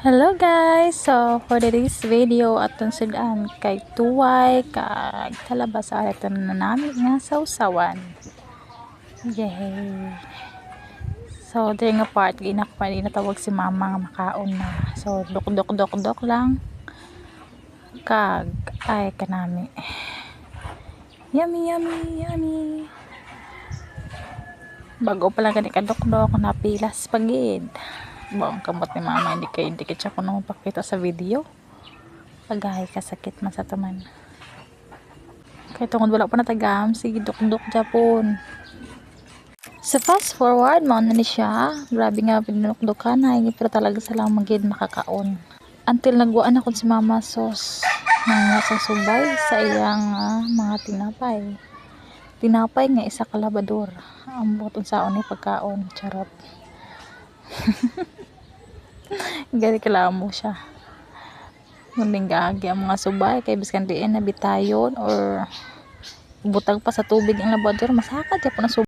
Hello guys! So, for today's video atong sudan kay tuway kag talabas ito na namin nga sausawan. Yay! So, dito nga part ginak pa din natawag si mama nga makaon na. So, dok lang kag ay kanami. Yummy yummy yummy. Bago pa lang gani kadok-dok napilas pagid. Ang kamot ni mama hindi siya kuno pakita sa video pagahay kasakit man sa taman kay tungod wala pa natagam sige duk-duk japon. So fast forward mo na ni siya, grabe nga pinukdukan na hindi pero talaga sa lang magid makakaon until nagwaan ako si mama sauce nga sa subay sa iyang mga tinapay nga isa kalabador ang buton sa ni pagkaon charot. Gani kalamo siya muling gaagi ang mga subay kay biskan diin na bitayon or butag pa sa tubig ang labador masakad ya po na subay.